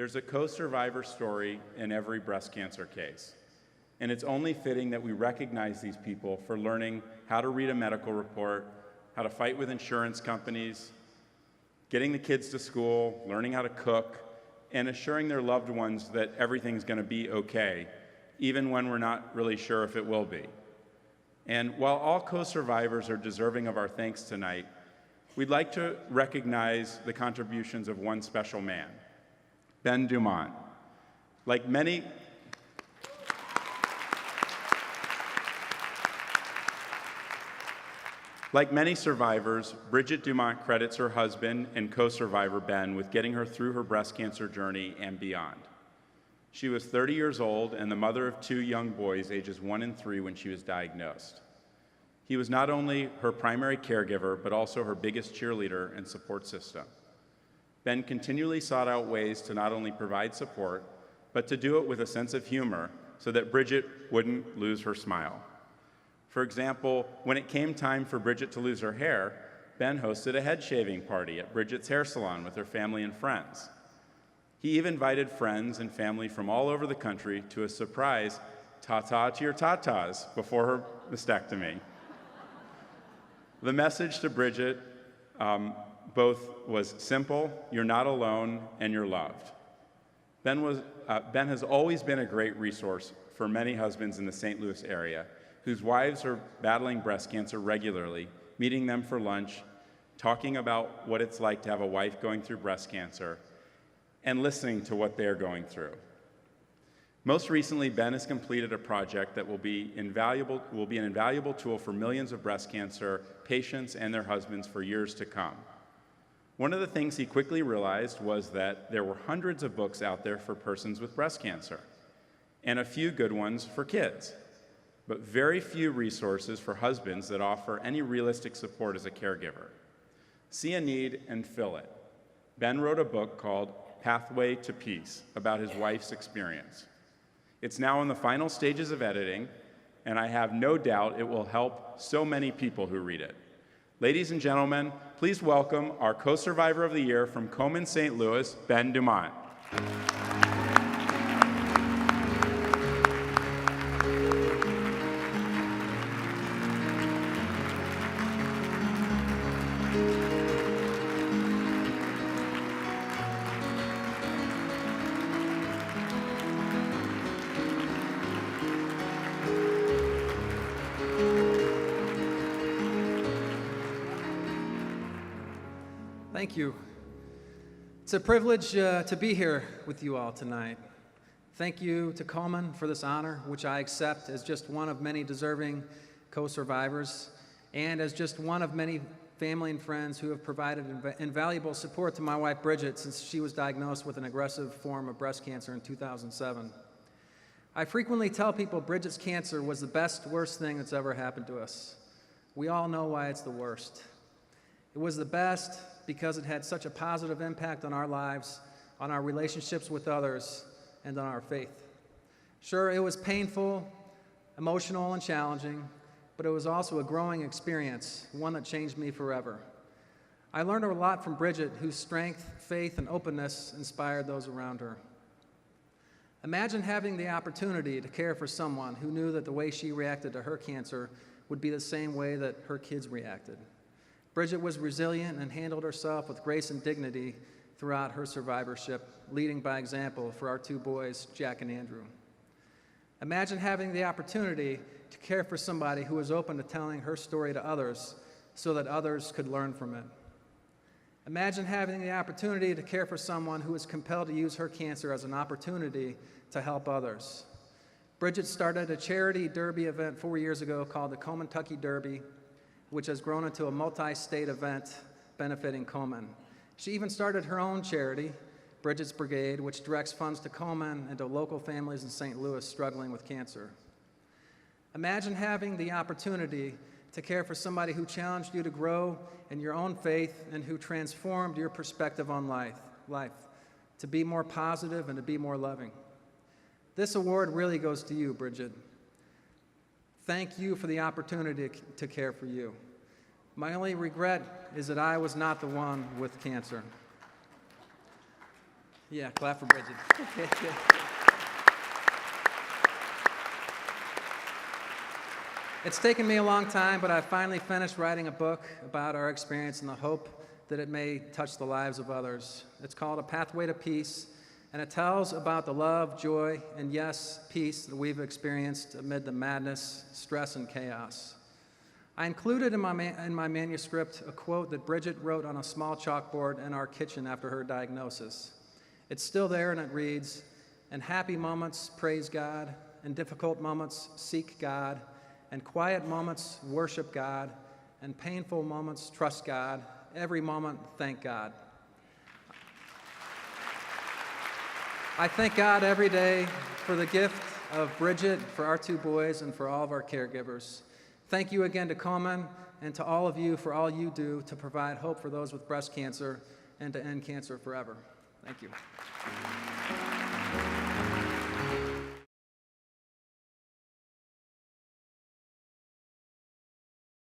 There's a co-survivor story in every breast cancer case, and it's only fitting that we recognize these people for learning how to read a medical report, how to fight with insurance companies, getting the kids to school, learning how to cook, and assuring their loved ones that everything's going to be okay, even when we're not really sure if it will be. And while all co-survivors are deserving of our thanks tonight, we'd like to recognize the contributions of one special man, Ben DuMont. Like many survivors, Bridget DuMont credits her husband and co-survivor Ben with getting her through her breast cancer journey and beyond. She was 30 years old and the mother of 2 young boys, ages 1 and 3, when she was diagnosed. He was not only her primary caregiver, but also her biggest cheerleader and support system. Ben continually sought out ways to not only provide support, but to do it with a sense of humor so that Bridget wouldn't lose her smile. For example, when it came time for Bridget to lose her hair, Ben hosted a head shaving party at Bridget's hair salon with her family and friends. He even invited friends and family from all over the country to a surprise ta-ta to your tatas before her mastectomy. The message to Bridget both was simple: you're not alone and you're loved. Ben has always been a great resource for many husbands in the St. Louis area whose wives are battling breast cancer regularly, meeting them for lunch, talking about what it's like to have a wife going through breast cancer, and listening to what they're going through. Most recently, Ben has completed a project that will be an invaluable tool for millions of breast cancer patients and their husbands for years to come. One of the things he quickly realized was that there were hundreds of books out there for persons with breast cancer, and a few good ones for kids, but very few resources for husbands that offer any realistic support as a caregiver. See a need and fill it. Ben wrote a book called Pathway to Peace about his wife's experience. It's now in the final stages of editing, and I have no doubt it will help so many people who read it. Ladies and gentlemen, please welcome our co-survivor of the year from Komen, St. Louis, Ben DuMont. Thank you. It's a privilege to be here with you all tonight. Thank you to Komen for this honor, which I accept as just one of many deserving co-survivors, and as just one of many family and friends who have provided invaluable support to my wife Bridget since she was diagnosed with an aggressive form of breast cancer in 2007. I frequently tell people Bridget's cancer was the worst thing that's ever happened to us. We all know why it's the worst. It was the best because it had such a positive impact on our lives, on our relationships with others, and on our faith. Sure, it was painful, emotional, and challenging, but it was also a growing experience, one that changed me forever. I learned a lot from Bridget, whose strength, faith, and openness inspired those around her. Imagine having the opportunity to care for someone who knew that the way she reacted to her cancer would be the same way that her kids reacted. Bridget was resilient and handled herself with grace and dignity throughout her survivorship, leading by example for our 2 boys, Jack and Andrew. Imagine having the opportunity to care for somebody who was open to telling her story to others so that others could learn from it. Imagine having the opportunity to care for someone who was compelled to use her cancer as an opportunity to help others. Bridget started a charity derby event 4 years ago called the Komen Derby, which has grown into a multi-state event benefiting Komen. She even started her own charity, Bridget's Brigade, which directs funds to Komen and to local families in St. Louis struggling with cancer. Imagine having the opportunity to care for somebody who challenged you to grow in your own faith and who transformed your perspective on life, to be more positive and to be more loving. This award really goes to you, Bridget. Thank you for the opportunity to care for you. My only regret is that I was not the one with cancer. Yeah, clap for Bridget. It's taken me a long time, but I finally finished writing a book about our experience and the hope that it may touch the lives of others. It's called A Pathway to Peace, and it tells about the love, joy, and yes, peace that we've experienced amid the madness, stress, and chaos. I included in my manuscript a quote that Bridget wrote on a small chalkboard in our kitchen after her diagnosis. It's still there, and it reads, "In happy moments, praise God. In difficult moments, seek God. In quiet moments, worship God. In painful moments, trust God. Every moment, thank God." I thank God every day for the gift of Bridget, for our two boys, and for all of our caregivers. Thank you again to Komen and to all of you for all you do to provide hope for those with breast cancer and to end cancer forever. Thank you.